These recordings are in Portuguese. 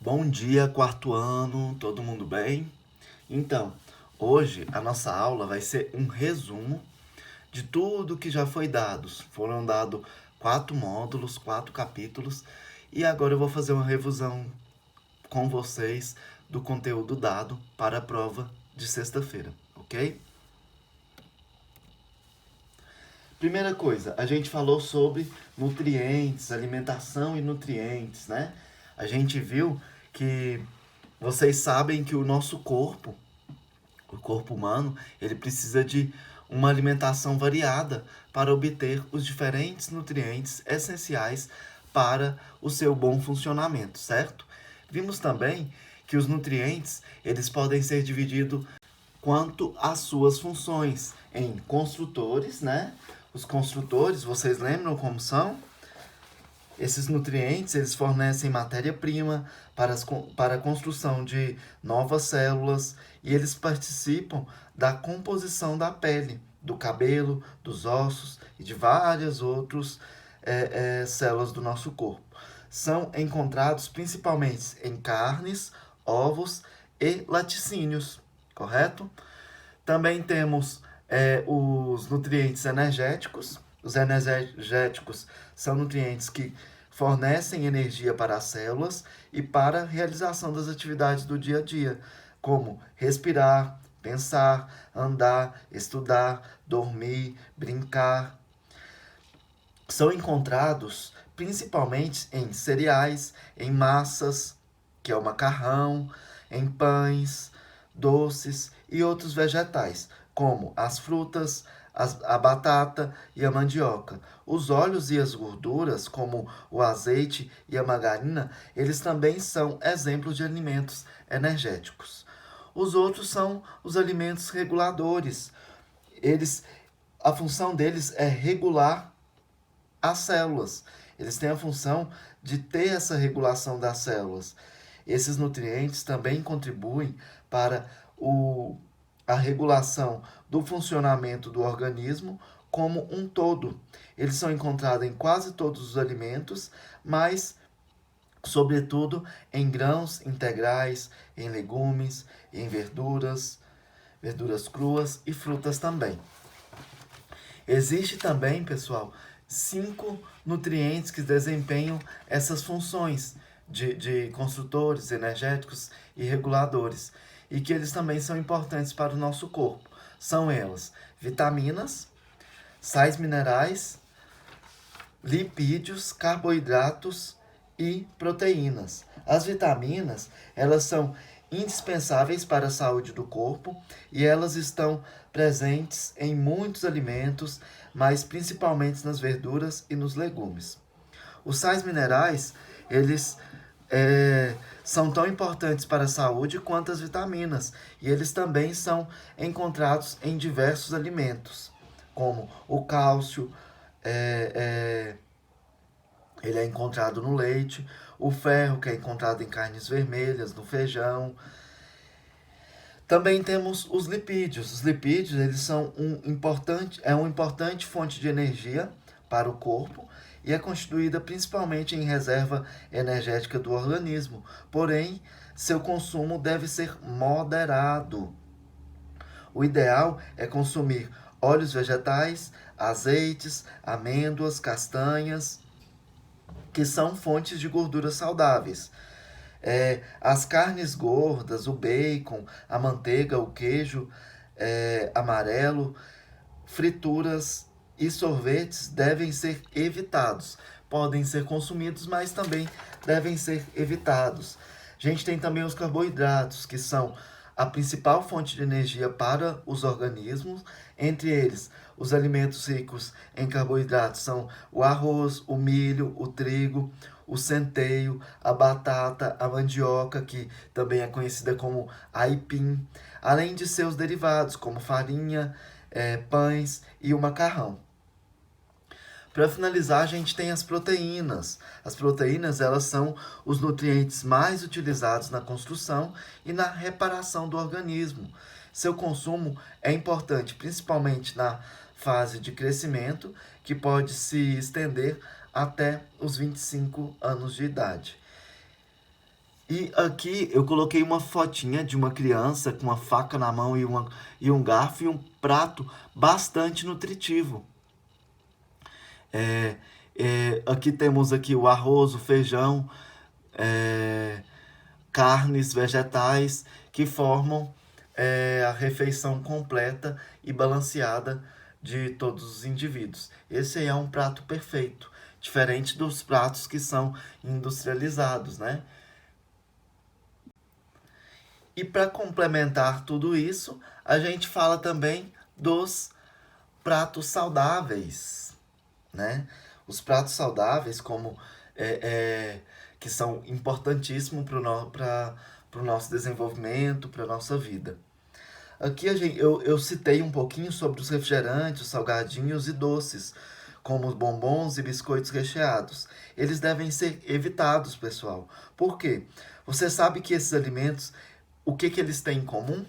Bom dia, quarto ano, todo mundo bem? Então, hoje a nossa aula vai ser um resumo de tudo que já foi dado. Foram dados 4 módulos, 4 capítulos, e agora eu vou fazer uma revisão com vocês do conteúdo dado para a prova de sexta-feira, ok? Primeira coisa, a gente falou sobre nutrientes, alimentação e nutrientes, né? A gente viu que vocês sabem que o corpo humano, ele precisa de uma alimentação variada para obter os diferentes nutrientes essenciais para o seu bom funcionamento, certo? Vimos também que os nutrientes, eles podem ser divididos quanto às suas funções em construtores, né? Os construtores, vocês lembram como são? Esses nutrientes, eles fornecem matéria-prima para a construção de novas células e eles participam da composição da pele, do cabelo, dos ossos e de várias outras células do nosso corpo. São encontrados principalmente em carnes, ovos e laticínios, correto? Também temos os nutrientes energéticos. Os energéticos são nutrientes que fornecem energia para as células e para a realização das atividades do dia a dia, como respirar, pensar, andar, estudar, dormir, brincar. São encontrados principalmente em cereais, em massas, que é o macarrão, em pães, doces e outros vegetais, como as frutas, a batata e a mandioca. Os óleos e as gorduras, como o azeite e a margarina, eles também são exemplos de alimentos energéticos. Os outros são os alimentos reguladores. Eles, a função deles é regular as células. Eles têm a função de ter essa regulação das células. Esses nutrientes também contribuem para a regulação do funcionamento do organismo como um todo. Eles são encontrados em quase todos os alimentos, mas sobretudo em grãos integrais, em legumes, em verduras, verduras cruas e frutas também. Existe também, pessoal, 5 nutrientes que desempenham essas funções de construtores, energéticos e reguladores, e que eles também são importantes para o nosso corpo. São elas: vitaminas, sais minerais, lipídios, carboidratos e proteínas. As vitaminas, elas são indispensáveis para a saúde do corpo e elas estão presentes em muitos alimentos, mas principalmente nas verduras e nos legumes. Os sais minerais, eles são tão importantes para a saúde quanto as vitaminas, e eles também são encontrados em diversos alimentos, como o cálcio, ele é encontrado no leite, o ferro, que é encontrado em carnes vermelhas, no feijão. Também temos os lipídios. Os lipídios, eles são uma importante fonte de energia para o corpo e é constituída principalmente em reserva energética do organismo. Porém, seu consumo deve ser moderado. O ideal é consumir óleos vegetais, azeites, amêndoas, castanhas, que são fontes de gorduras saudáveis. As carnes gordas, o bacon, a manteiga, o queijo amarelo, frituras e sorvetes devem ser evitados. Podem ser consumidos, mas também devem ser evitados. A gente tem também os carboidratos, que são a principal fonte de energia para os organismos. Entre eles, os alimentos ricos em carboidratos são o arroz, o milho, o trigo, o centeio, a batata, a mandioca, que também é conhecida como aipim, além de seus derivados, como farinha, pães e o macarrão. Para finalizar, a gente tem as proteínas. As proteínas, elas são os nutrientes mais utilizados na construção e na reparação do organismo. Seu consumo é importante, principalmente na fase de crescimento, que pode se estender até os 25 anos de idade. E aqui eu coloquei uma fotinha de uma criança com uma faca na mão e um garfo e um prato bastante nutritivo. É, aqui temos aqui o arroz, o feijão, é, carnes, vegetais, que formam a refeição completa e balanceada de todos os indivíduos. Esse aí é um prato perfeito, diferente dos pratos que são industrializados, né? E para complementar tudo isso, a gente fala também dos pratos saudáveis, né? Os pratos saudáveis, como é, é, que são importantíssimos para o nosso desenvolvimento, para a nossa vida. Aqui eu citei um pouquinho sobre os refrigerantes, os salgadinhos e doces, como os bombons e biscoitos recheados. Eles devem ser evitados, pessoal. Por quê? Você sabe que esses alimentos, o que eles têm em comum?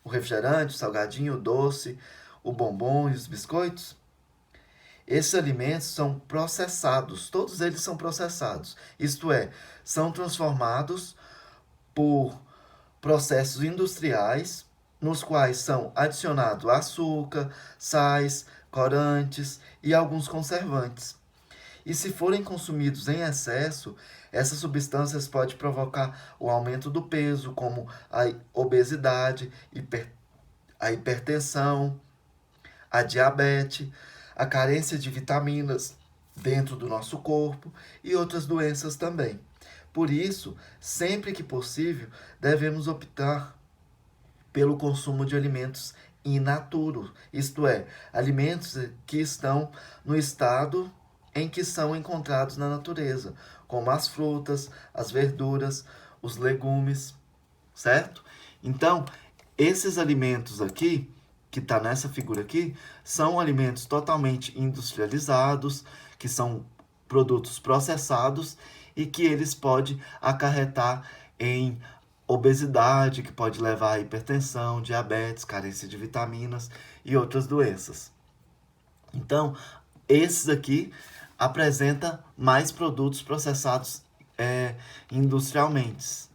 O refrigerante, o salgadinho, o doce, o bombom e os biscoitos? Esses alimentos são processados, todos eles são processados. Isto é, são transformados por processos industriais, nos quais são adicionados açúcar, sais, corantes e alguns conservantes. E se forem consumidos em excesso, essas substâncias podem provocar o aumento do peso, como a obesidade, a hipertensão, a diabetes, a carência de vitaminas dentro do nosso corpo e outras doenças também. Por isso, sempre que possível, devemos optar pelo consumo de alimentos in natura, isto é, alimentos que estão no estado em que são encontrados na natureza, como as frutas, as verduras, os legumes, certo? Então, esses alimentos aqui, que está nessa figura aqui, são alimentos totalmente industrializados, que são produtos processados e que eles podem acarretar em obesidade, que pode levar a hipertensão, diabetes, carência de vitaminas e outras doenças. Então, esses aqui apresentam mais produtos processados industrialmente.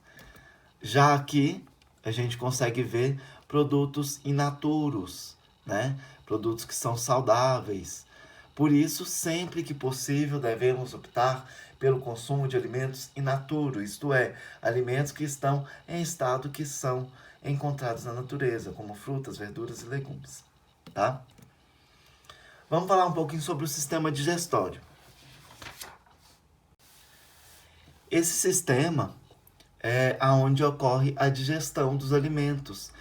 Já aqui, a gente consegue ver produtos in naturos, né? Produtos que são saudáveis. Por isso, sempre que possível, devemos optar pelo consumo de alimentos in natura, isto é, alimentos que estão em estado que são encontrados na natureza, como frutas, verduras e legumes, tá? Vamos falar um pouquinho sobre o sistema digestório. Esse sistema é aonde ocorre a digestão dos alimentos,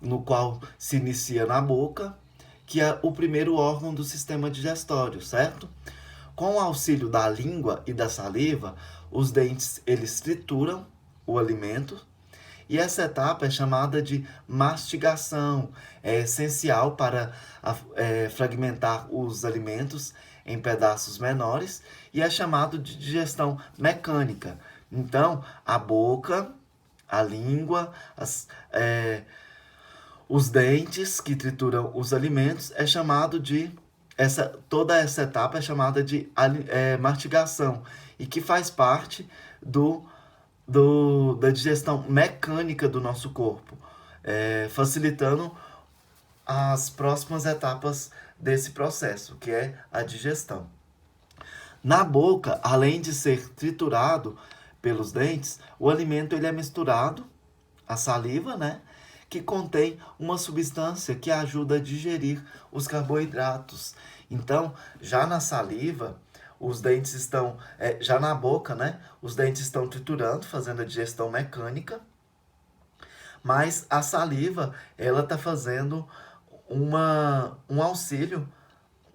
no qual se inicia na boca, que é o primeiro órgão do sistema digestório, certo? Com o auxílio da língua e da saliva, os dentes eles trituram o alimento e essa etapa é chamada de mastigação. É essencial para fragmentar os alimentos em pedaços menores e é chamado de digestão mecânica. Então, a boca, a língua, os dentes que trituram os alimentos é chamado de toda essa etapa é chamada de mastigação e que faz parte da digestão mecânica do nosso corpo, facilitando as próximas etapas desse processo, que é a digestão. Na boca, além de ser triturado pelos dentes, o alimento ele é misturado à saliva, né? Que contém uma substância que ajuda a digerir os carboidratos. Então, já na saliva, os dentes estão, já na boca, né? Os dentes estão triturando, fazendo a digestão mecânica, mas a saliva, ela está fazendo um auxílio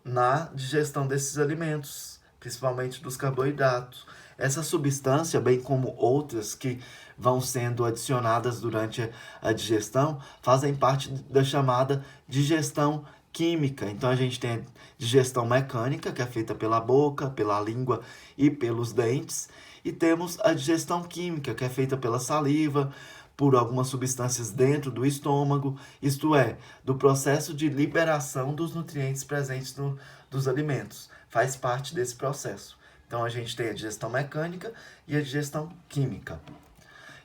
na digestão desses alimentos, principalmente dos carboidratos. Essa substância, bem como outras que vão sendo adicionadas durante a digestão, fazem parte da chamada digestão química. Então a gente tem a digestão mecânica, que é feita pela boca, pela língua e pelos dentes, e temos a digestão química, que é feita pela saliva, por algumas substâncias dentro do estômago, isto é, do processo de liberação dos nutrientes presentes dos alimentos. Faz parte desse processo. Então a gente tem a digestão mecânica e a digestão química.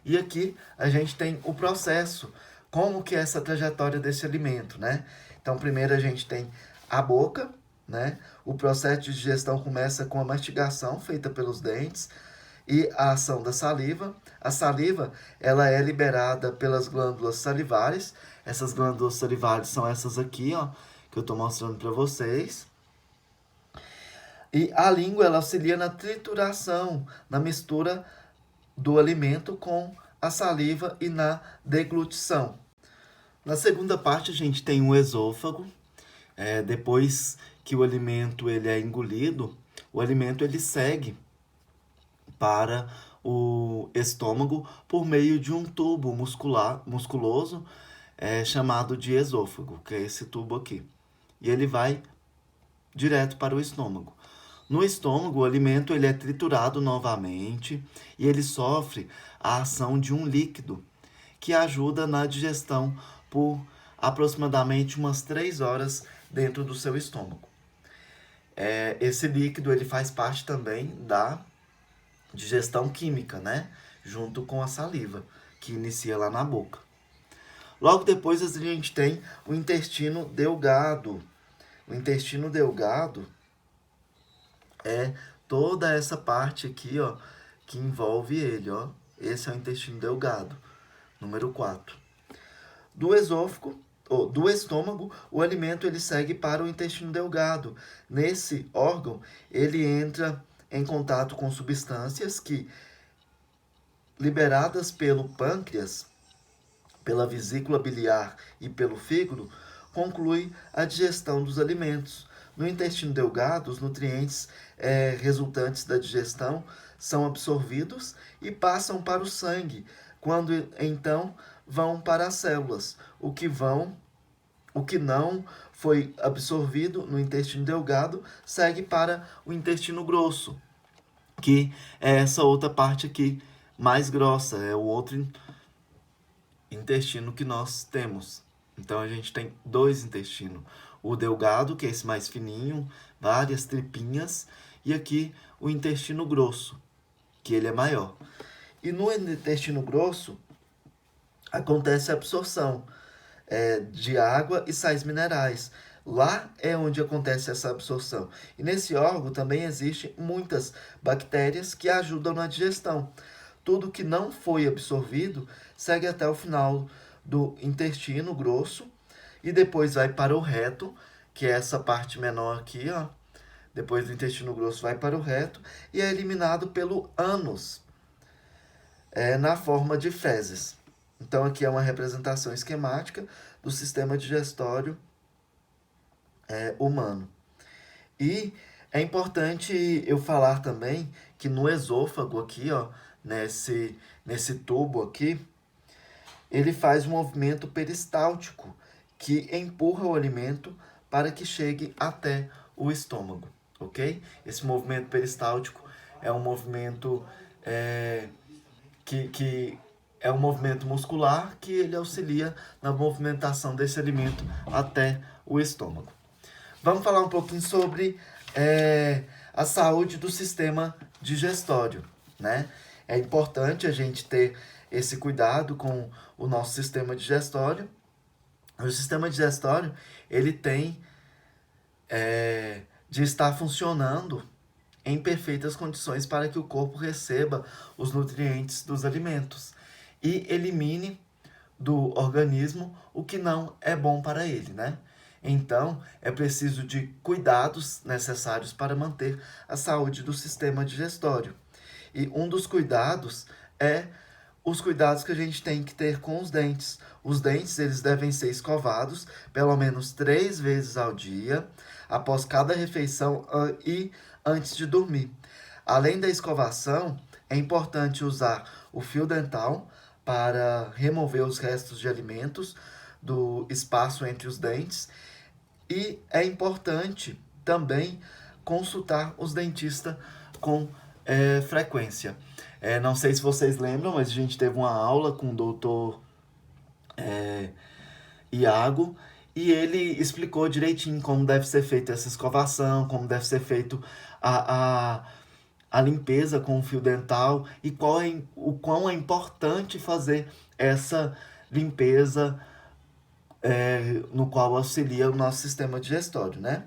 E aqui a gente tem o processo, como que é essa trajetória desse alimento, né? Então, primeiro a gente tem a boca, né? O processo de digestão começa com a mastigação feita pelos dentes e a ação da saliva. A saliva, ela é liberada pelas glândulas salivares. Essas glândulas salivares são essas aqui, ó, que eu estou mostrando para vocês. E a língua, ela auxilia na trituração, na mistura do alimento com a saliva e na deglutição. Na segunda parte, a gente tem o esôfago. Depois que o alimento ele é engolido, o alimento ele segue para o estômago por meio de um tubo musculoso chamado de esôfago, que é esse tubo aqui. E ele vai direto para o estômago. No estômago, o alimento ele é triturado novamente e ele sofre a ação de um líquido que ajuda na digestão por aproximadamente umas 3 horas dentro do seu estômago. Esse líquido ele faz parte também da digestão química, né? Junto com a saliva, que inicia lá na boca. Logo depois a gente tem o intestino delgado. O intestino delgado é toda essa parte aqui, ó, que envolve ele, ó. Esse é o intestino delgado, número 4. Do esôfago, ou do estômago, o alimento ele segue para o intestino delgado. Nesse órgão, ele entra em contato com substâncias que, liberadas pelo pâncreas, pela vesícula biliar e pelo fígado, conclui a digestão dos alimentos. No intestino delgado, os nutrientes resultantes da digestão são absorvidos e passam para o sangue, quando então vão para as células. O que não foi absorvido no intestino delgado segue para o intestino grosso, que é essa outra parte aqui, mais grossa, é o outro intestino que nós temos. Então a gente tem 2 intestinos. O delgado, que é esse mais fininho, várias tripinhas, e aqui o intestino grosso, que ele é maior. E no intestino grosso acontece a absorção de água e sais minerais. Lá é onde acontece essa absorção. E nesse órgão também existem muitas bactérias que ajudam na digestão. Tudo que não foi absorvido segue até o final do intestino grosso e depois vai para o reto, que é essa parte menor aqui, ó. Depois do intestino grosso vai para o reto e é eliminado pelo ânus, na forma de fezes. Então aqui é uma representação esquemática do sistema digestório humano. E é importante eu falar também que no esôfago aqui, ó, nesse tubo aqui, ele faz um movimento peristáltico que empurra o alimento para que chegue até o estômago, ok? Esse movimento peristáltico é um movimento que é um movimento muscular que ele auxilia na movimentação desse alimento até o estômago. Vamos falar um pouquinho sobre a saúde do sistema digestório, né? É importante a gente ter esse cuidado com o nosso sistema digestório. O sistema digestório, ele tem de estar funcionando em perfeitas condições para que o corpo receba os nutrientes dos alimentos e elimine do organismo o que não é bom para ele, né? Então, é preciso de cuidados necessários para manter a saúde do sistema digestório. E um dos cuidados é os cuidados que a gente tem que ter com os dentes. Os dentes, eles devem ser escovados pelo menos 3 vezes ao dia, após cada refeição e antes de dormir. Além da escovação, é importante usar o fio dental para remover os restos de alimentos do espaço entre os dentes. E é importante também consultar os dentistas com frequência. Não sei se vocês lembram, mas a gente teve uma aula com o doutor Iago e ele explicou direitinho como deve ser feita essa escovação, como deve ser feito a limpeza com o fio dental e o quão é importante fazer essa limpeza no qual auxilia o nosso sistema digestório, né?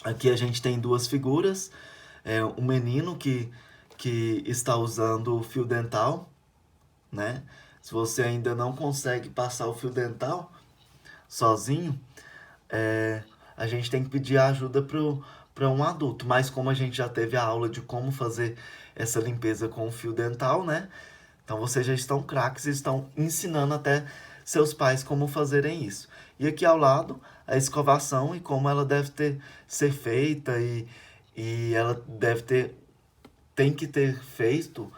Aqui a gente tem duas figuras, um menino que está usando o fio dental, né? Se você ainda não consegue passar o fio dental sozinho, a gente tem que pedir ajuda para um adulto. Mas como a gente já teve a aula de como fazer essa limpeza com o fio dental, né? Então vocês já estão craques e estão ensinando até seus pais como fazerem isso. E aqui ao lado, a escovação e como ela deve ser feita e ela tem que ter feito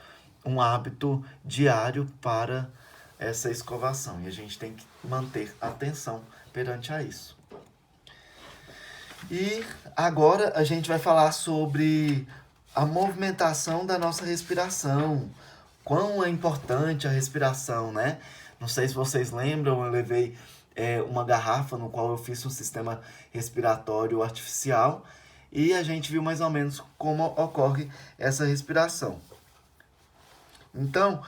um hábito diário para essa escovação. E a gente tem que manter atenção perante a isso. E agora a gente vai falar sobre a movimentação da nossa respiração. Quão é importante a respiração, né? Não sei se vocês lembram, eu levei uma garrafa no qual eu fiz um sistema respiratório artificial e a gente viu mais ou menos como ocorre essa respiração. Então,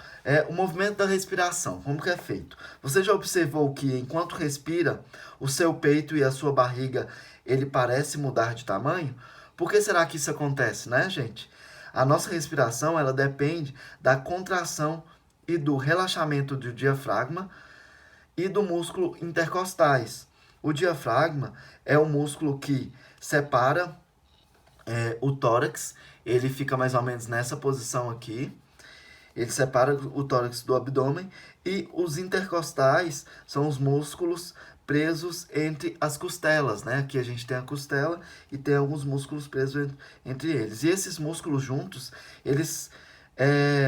o movimento da respiração, como que é feito? Você já observou que enquanto respira, o seu peito e a sua barriga, ele parece mudar de tamanho? Por que será que isso acontece, né, gente? A nossa respiração, ela depende da contração e do relaxamento do diafragma e do músculo intercostais. O diafragma é o músculo que separa o tórax, ele fica mais ou menos nessa posição aqui. Ele separa o tórax do abdômen e os intercostais são os músculos presos entre as costelas, né? Aqui a gente tem a costela e tem alguns músculos presos entre eles. E esses músculos juntos, eles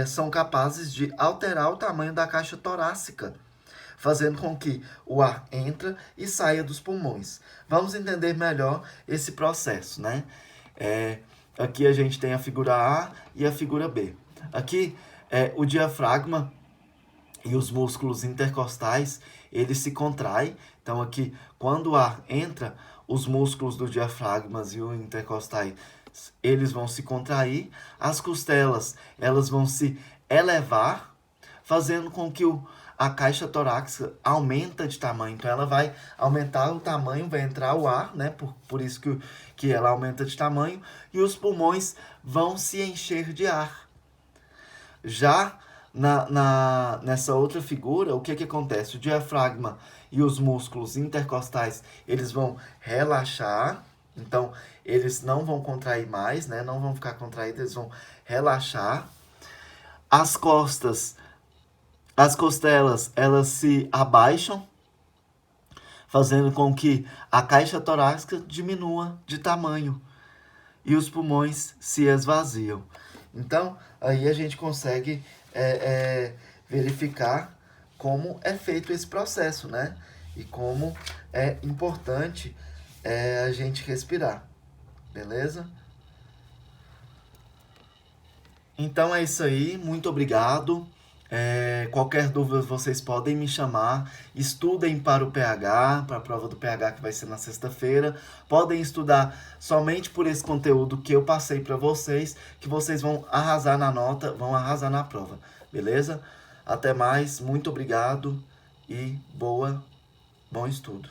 são capazes de alterar o tamanho da caixa torácica, fazendo com que o ar entre e saia dos pulmões. Vamos entender melhor esse processo, né? Aqui a gente tem a figura A e a figura B. Aqui o diafragma e os músculos intercostais, eles se contraem. Então aqui, quando o ar entra, os músculos do diafragma e o intercostais, eles vão se contrair. As costelas, elas vão se elevar, fazendo com que a caixa torácica aumenta de tamanho. Então ela vai aumentar o tamanho, vai entrar o ar, né? Por isso que ela aumenta de tamanho. E os pulmões vão se encher de ar. Já nessa outra figura, o que acontece? O diafragma e os músculos intercostais, eles vão relaxar. Então, eles não vão contrair mais, né? Não vão ficar contraídos, eles vão relaxar. As costelas, elas se abaixam, fazendo com que a caixa torácica diminua de tamanho e os pulmões se esvaziam. Então, aí a gente consegue verificar como é feito esse processo, né? E como é importante a gente respirar, beleza? Então é isso aí, muito obrigado. Qualquer dúvida vocês podem me chamar. Estudem para o PH, para a prova do PH que vai ser na sexta-feira. Podem estudar somente por esse conteúdo que eu passei para vocês, que vocês vão arrasar na nota, vão arrasar na prova, beleza? Até mais, muito obrigado e bom estudo.